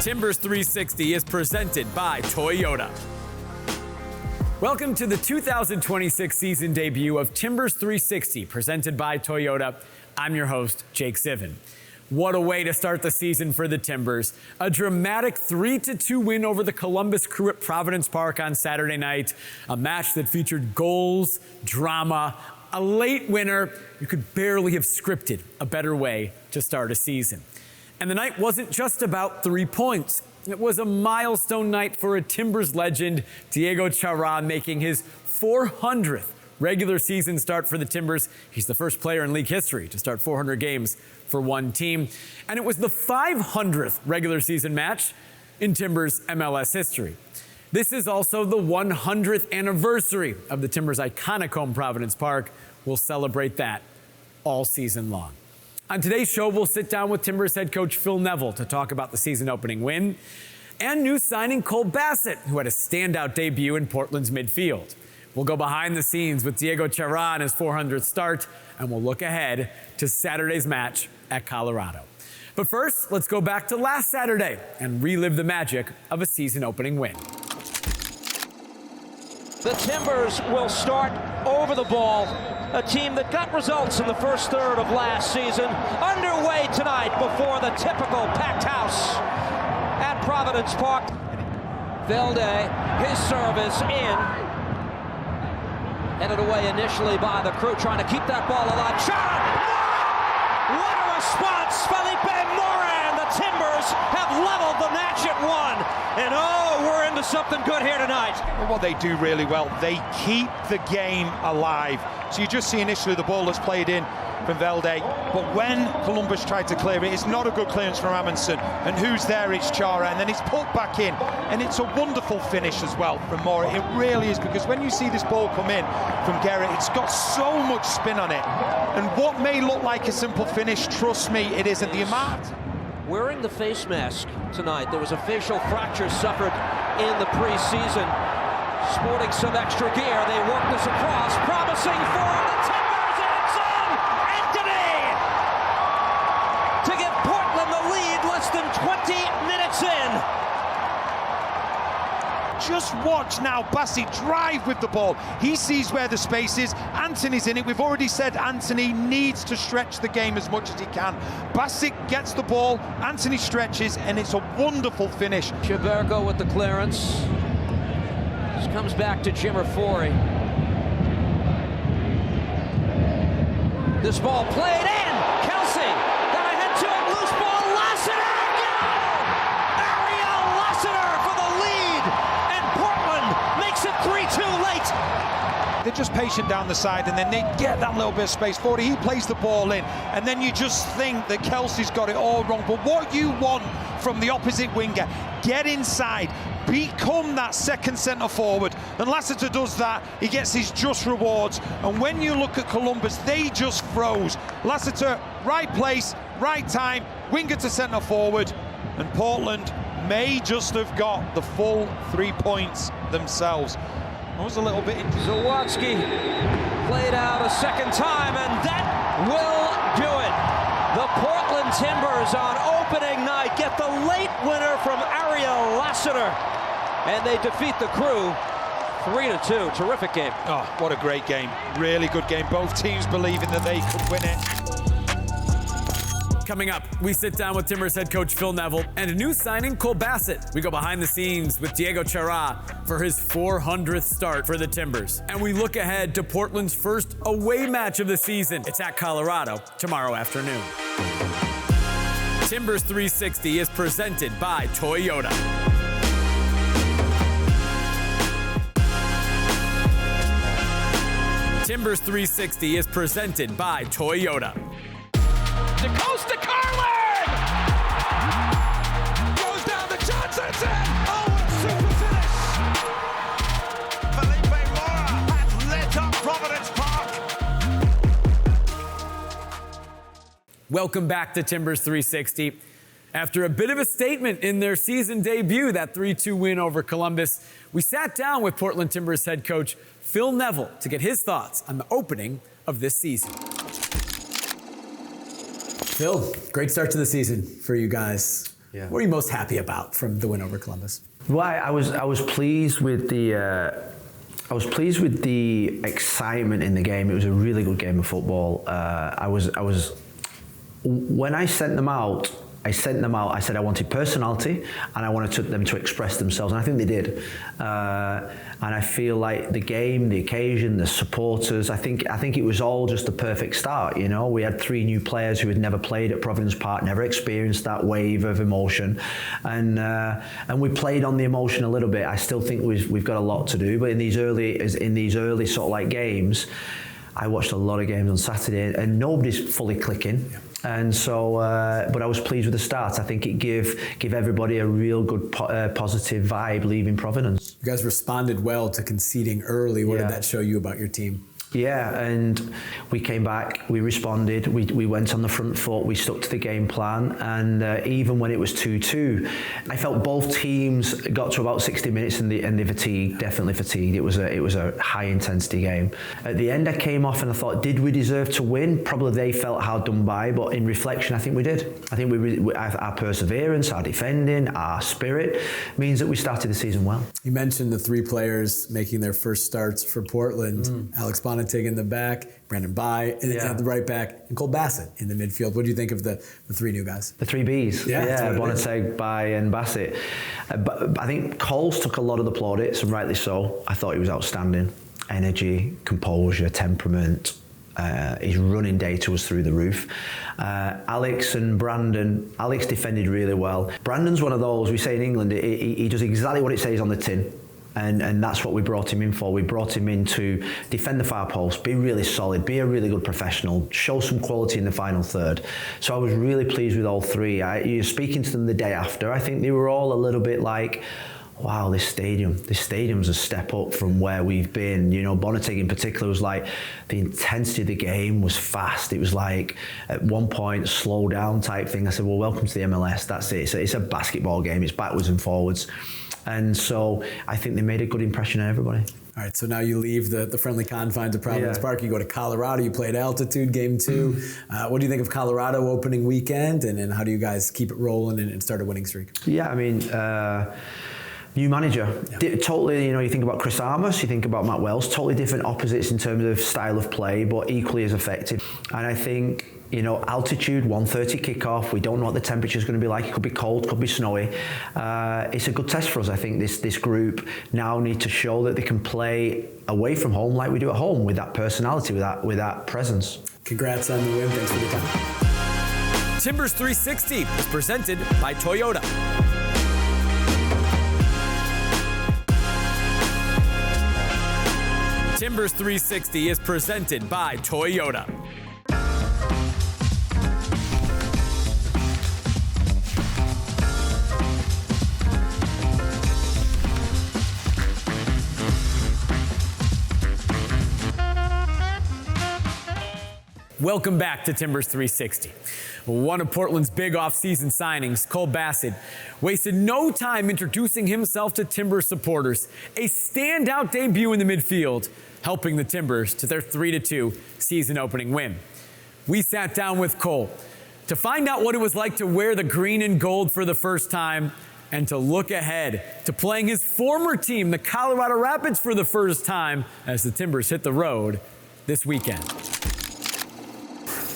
Timbers 360 is presented by Toyota. Welcome to the 2026 season debut of Timbers 360, presented by Toyota. I'm your host, Jake Sivan. What a way to start the season for the Timbers. A dramatic 3-2 win over the Columbus Crew at Providence Park on Saturday night. A match that featured goals, drama, a late winner. You could barely have scripted a better way to start a season. And the night wasn't just about 3 points. It was a milestone night for a Timbers legend, Diego Chara, making his 400th regular season start for the Timbers. He's the first player in league history to start 400 games for one team. And it was the 500th regular season match in Timbers MLS history. This is also the 100th anniversary of the Timbers' iconic home, Providence Park. We'll celebrate that all season long. On today's show, we'll sit down with Timbers head coach Phil Neville to talk about the season-opening win and new signing Cole Bassett, who had a standout debut in Portland's midfield. We'll go behind the scenes with Diego Chara and his 400th start, and we'll look ahead to Saturday's match at Colorado. But first, let's go back to last Saturday and relive the magic of a season-opening win. The Timbers will start over the ball. A team that got results in the first third of last season. Underway tonight before the typical packed house at Providence Park. Velde, his service in. Headed away initially by the Crew, trying to keep that ball alive. Chara! What a response! Felipe Moran! The Timbers have leveled the match at 1. And oh, we're into something good here tonight. Well, what they do really well, they keep the game alive. So you just see initially the ball that's played in from Velde, but when Columbus tried to clear it, it's not a good clearance from Amundsen, and who's there? It's Chara, and then it's put back in, and it's a wonderful finish as well from Moore. It really is, because when you see this ball come in from Garrett, it's got so much spin on it, and what may look like a simple finish, trust me, it isn't. The amount. Wearing the face mask tonight, there was a facial fracture suffered in the preseason. Sporting some extra gear, they work this across, promising for the Timbers, and it's in! Anthony! To give Portland the lead less than 20 minutes in. Just watch now Bassett drive with the ball. He sees where the space is. Anthony's in it. We've already said Anthony needs to stretch the game as much as he can. Bassett gets the ball, Anthony stretches, and it's a wonderful finish. Chiberko with the clearance. This comes back to Jimmer Forey. This ball played in. Kelsey got ahead to it. Loose ball. Lassiter. Ariel Lassiter for the lead. And Portland makes it 3-2 late. They're just patient down the side, and then they get that little bit of space. Forey, he plays the ball in, and then you just think that Kelsey's got it all wrong. But what you want from the opposite winger, get inside, become that second centre forward, and Lassiter does that. He gets his just rewards, and when you look at Columbus, they just froze. Lassiter, right place, right time, winger to centre forward, and Portland may just have got the full 3 points themselves. I was a little bit Zawadzki played out a second time, and that will do it. The Portland Timbers on opening night get the late winner from Ariel Lassiter, and they defeat the Crew 3-2. Terrific game. Oh, what a great game. Really good game. Both teams believing that they could win it. Coming up, we sit down with Timbers head coach Phil Neville and a new signing, Cole Bassett. We go behind the scenes with Diego Chara for his 400th start for the Timbers. And we look ahead to Portland's first away match of the season. It's at Colorado tomorrow afternoon. Timbers 360 is presented by Toyota. Timbers 360 is presented by Toyota. To coast to Carlin! Goes down to Johnson's in! Oh, what a super finish! Felipe Mora has lit up Providence Park. Welcome back to Timbers 360. After a bit of a statement in their season debut, that 3-2 win over Columbus, we sat down with Portland Timbers head coach Phil Neville to get his thoughts on the opening of this season. Phil, great start to the season for you guys. What were you most happy about from the win over Columbus? Well, I was pleased with the excitement in the game. It was a really good game of football. When I sent them out. I said I wanted personality and I wanted them to express themselves, and I think they did. And I feel like the game, the occasion, the supporters, I think it was all just a perfect start. You know, we had 3 new players who had never played at Providence Park, never experienced that wave of emotion, and we played on the emotion a little bit. I still think we've got a lot to do, but in these early sort of like games, I watched a lot of games on Saturday, and nobody's fully clicking. Yeah. And so, but I was pleased with the start. I think it give everybody a real good positive vibe leaving Providence. You guys responded well to conceding early. What did that show you about your team? Yeah, and we came back, we responded, we went on the front foot, we stuck to the game plan, and even when it was 2-2, I felt both teams got to about 60 minutes and they fatigued, definitely fatigued. It was a high intensity game. At the end I came off and I thought, did we deserve to win? Probably they felt hard done by, but in reflection I think we did. I think our perseverance, our defending, our spirit means that we started the season well. You mentioned the 3 players making their first starts for Portland. Alex Bonnet in the back, Brandon Bye at the right back, and Cole Bassett in the midfield. What do you think of the 3 new guys? The 3 Bs. Yeah, Bonateg, Bye, and Bassett. But I think Cole's took a lot of the plaudits, and rightly so. I thought he was outstanding. Energy, composure, temperament. His running data was through the roof. Alex and Brandon. Alex defended really well. Brandon's one of those, we say in England, he does exactly what it says on the tin. And that's what we brought him in for. We brought him in to defend the far post, be really solid, be a really good professional, show some quality in the final third. So I was really pleased with all 3. You're speaking to them the day after. I think they were all a little bit like, wow, this stadium's a step up from where we've been. You know, Bonateg in particular was like, the intensity of the game was fast. It was like, at one point, slow down type thing. I said, well, welcome to the MLS. That's it. It's a basketball game. It's backwards and forwards. And so I think they made a good impression on everybody. All right, so now you leave the friendly confines of Providence Park. You go to Colorado. You play at altitude, game 2. What do you think of Colorado opening weekend, and how do you guys keep it rolling and start a winning streak? Yeah, I mean, new manager. Totally, you know, you think about Chris Armas, you think about Matt Wells, totally different opposites in terms of style of play, but equally as effective. And I think, you know, altitude, 1:30 kickoff. We don't know what the temperature is going to be like. It could be cold, could be snowy. It's a good test for us. I think this group now need to show that they can play away from home like we do at home, with that personality, with that presence. Congrats on the win. Thanks for the time. Timbers 360 is presented by Toyota. Timbers 360 is presented by Toyota. Welcome back to Timbers 360. One of Portland's big off-season signings, Cole Bassett, wasted no time introducing himself to Timbers supporters. A standout debut in the midfield, helping the Timbers to their 3-2 season opening win. We sat down with Cole to find out what it was like to wear the green and gold for the first time, and to look ahead to playing his former team, the Colorado Rapids, for the first time as the Timbers hit the road this weekend.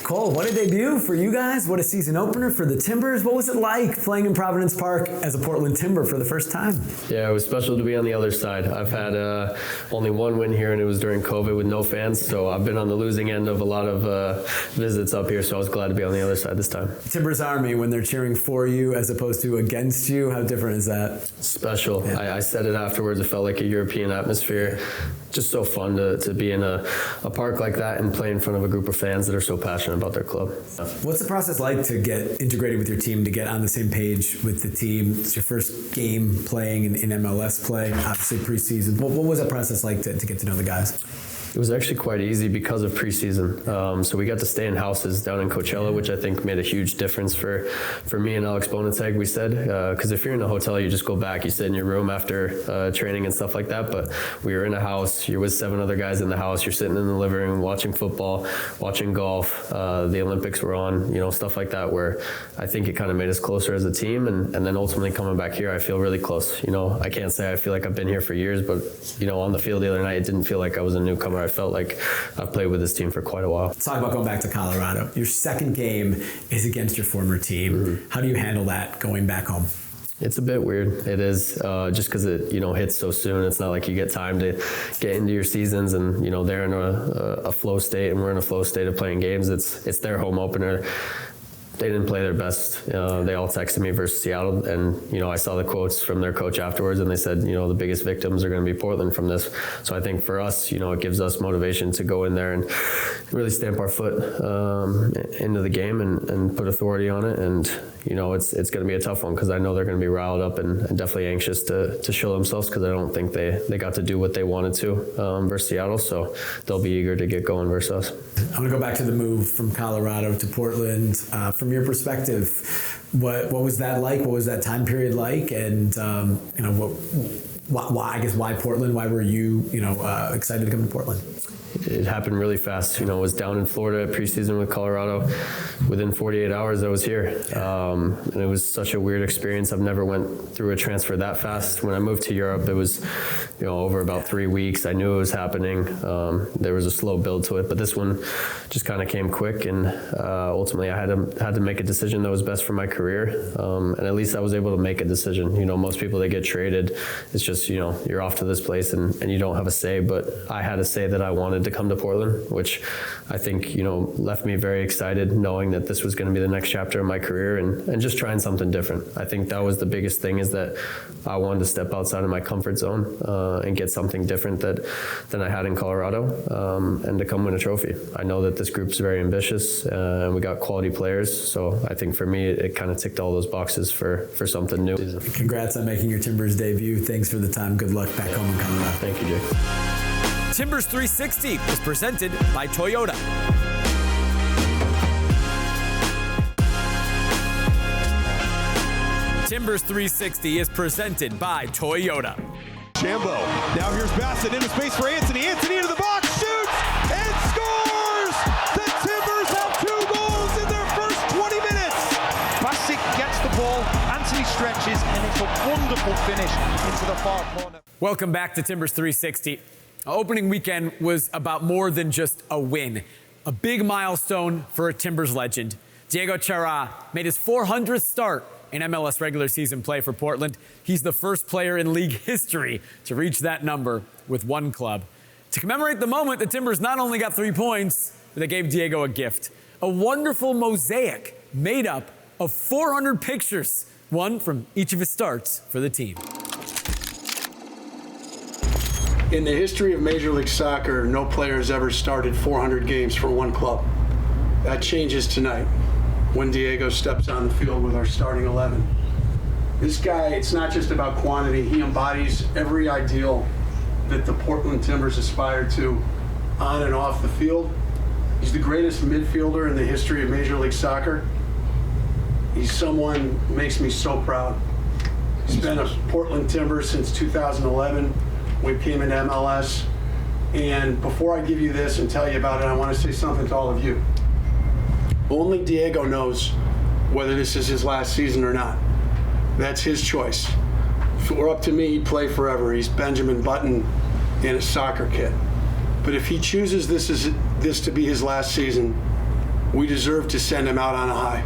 Cole, what a debut for you guys. What a season opener for the Timbers. What was it like playing in Providence Park as a Portland Timber for the first time? Yeah, it was special to be on the other side. I've had only one win here, and it was during COVID with no fans, so I've been on the losing end of a lot of visits up here, so I was glad to be on the other side this time. Timbers Army, when they're cheering for you as opposed to against you, how different is that? Special. Yeah. I said it afterwards. It felt like a European atmosphere. Just so fun to be in a park like that and play in front of a group of fans that are so passionate about their club. What's the process like to get integrated with your team, to get on the same page with the team? It's your first game playing in MLS play, obviously preseason. What was that process like to get to know the guys? It was actually quite easy because of preseason. So we got to stay in houses down in Coachella, which I think made a huge difference for me and Alex Bonateg, we said. Because if you're in a hotel, you just go back, you sit in your room after training and stuff like that. But we were in a house, you're with 7 other guys in the house, you're sitting in the living room watching football, watching golf, the Olympics were on, stuff like that, where I think it kind of made us closer as a team. And then ultimately coming back here, I feel really close. I can't say I feel like I've been here for years, but, on the field the other night, it didn't feel like I was a newcomer. I felt like I've played with this team for quite a while. Let's talk about going back to Colorado. Your second game is against your former team. Mm-hmm. How do you handle that going back home? It's a bit weird. It is, just because it hits so soon. It's not like you get time to get into your seasons, and they're in a flow state and we're in a flow state of playing games. It's their home opener. They didn't play their best. They all texted me versus Seattle, and I saw the quotes from their coach afterwards, and they said the biggest victims are going to be Portland from this. So I think for us, it gives us motivation to go in there and really stamp our foot into the game and put authority on it. And it's going to be a tough one, because I know they're going to be riled up and definitely anxious to show themselves, because I don't think they got to do what they wanted to versus Seattle. So they'll be eager to get going versus us. I want to go back to the move from Colorado to Portland. From your perspective, what was that like? What was that time period like? And why Portland? Why were you excited to come to Portland? It happened really fast. I was down in Florida at preseason with Colorado. Within 48 hours, I was here. And it was such a weird experience. I've never went through a transfer that fast. When I moved to Europe, it was, over about 3 weeks. I knew it was happening. There was a slow build to it, but this one just kind of came quick. And ultimately, I had to make a decision that was best for my career. And at least I was able to make a decision. Most people, they get traded. It's just, you're off to this place and you don't have a say. But I had a say that I wanted to come to Portland, which I think, left me very excited, knowing that this was going to be the next chapter of my career and just trying something different. I think that was the biggest thing, is that I wanted to step outside of my comfort zone and get something different than I had in Colorado, and to come win a trophy. I know that this group's very ambitious, and we got quality players. So I think for me, it kind of ticked all those boxes for something new. Congrats on making your Timbers debut. Thanks for the time. Good luck back home in Colorado. Thank you, Jake. Timbers 360 is presented by Toyota. Timbers 360 is presented by Toyota. Jambo. Now here's Bassett into space for Anthony. Anthony into the box, shoots, and scores! The Timbers have 2 goals in their first 20 minutes. Bassett gets the ball, Anthony stretches, and it's a wonderful finish into the far corner. Welcome back to Timbers 360. Opening weekend was about more than just a win. A big milestone for a Timbers legend. Diego Chara made his 400th start in MLS regular season play for Portland. He's the first player in league history to reach that number with one club. To commemorate the moment, the Timbers not only got 3 points, but they gave Diego a gift. A wonderful mosaic made up of 400 pictures, one from each of his starts for the team. In the history of Major League Soccer, no player has ever started 400 games for one club. That changes tonight when Diego steps on the field with our starting 11. This guy, it's not just about quantity. He embodies every ideal that the Portland Timbers aspire to on and off the field. He's the greatest midfielder in the history of Major League Soccer. He's someone who makes me so proud. He's been a Portland Timber since 2011. We came into MLS, and before I give you this and tell you about it, I want to say something to all of you. Only Diego knows whether this is his last season or not. That's his choice. If it were up to me, he'd play forever. He's Benjamin Button in a soccer kit. But if he chooses this to be his last season, we deserve to send him out on a high.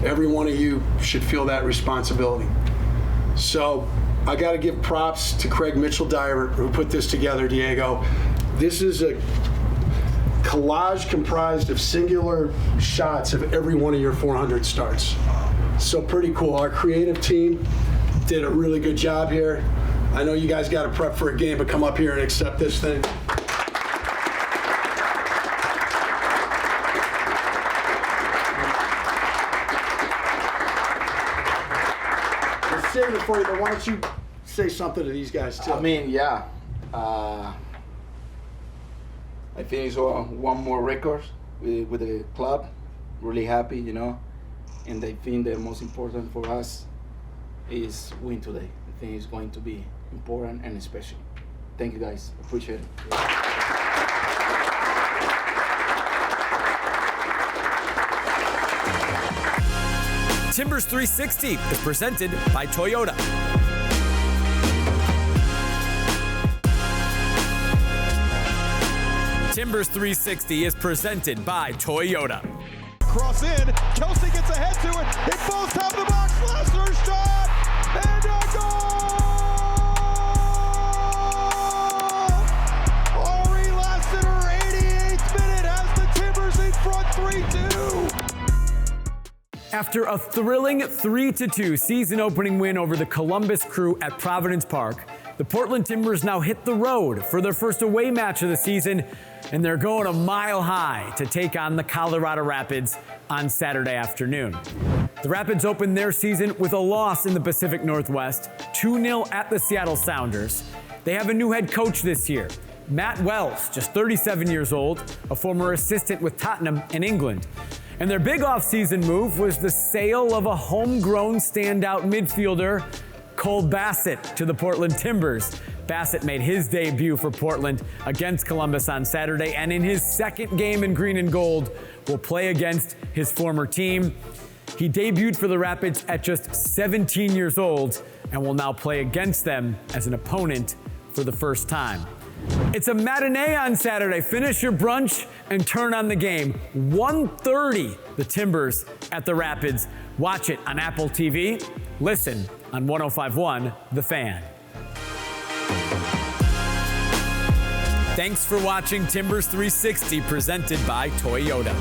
Every one of you should feel that responsibility. So I got to give props to Craig Mitchell-Dyer, who put this together, Diego. This is a collage comprised of singular shots of every one of your 400 starts. So pretty cool. Our creative team did a really good job here. I know you guys got to prep for a game, but come up here and accept this thing. Save it for you, but why don't you say something to these guys too? I mean, yeah. I think it's one more record with the club. Really happy, you know. And I think the most important for us is win today. I think it's going to be important and special. Thank you guys. Appreciate it. Timbers 360 is presented by Toyota. Timbers 360 is presented by Toyota. Cross in, Kelsey gets ahead to it, it falls top of the box, Lesnar shot, and a goal! Ari Lassiter, 88th minute, has the Timbers in front 3-2. After a thrilling 3-2 season opening win over the Columbus Crew at Providence Park, the Portland Timbers now hit the road for their first away match of the season, and they're going a mile high to take on the Colorado Rapids on Saturday afternoon. The Rapids opened their season with a loss in the Pacific Northwest, 2-0 at the Seattle Sounders. They have a new head coach this year, Matt Wells, just 37 years old, a former assistant with Tottenham in England. And their big offseason move was the sale of a homegrown standout midfielder, Cole Bassett, to the Portland Timbers. Bassett made his debut for Portland against Columbus on Saturday, and in his second game in green and gold, will play against his former team. He debuted for the Rapids at just 17 years old and will now play against them as an opponent for the first time. It's a matinee on Saturday. Finish your brunch and turn on the game. 1:30, the Timbers at the Rapids. Watch it on Apple TV. Listen on 105.1 The Fan. Thanks for watching Timbers 360 presented by Toyota.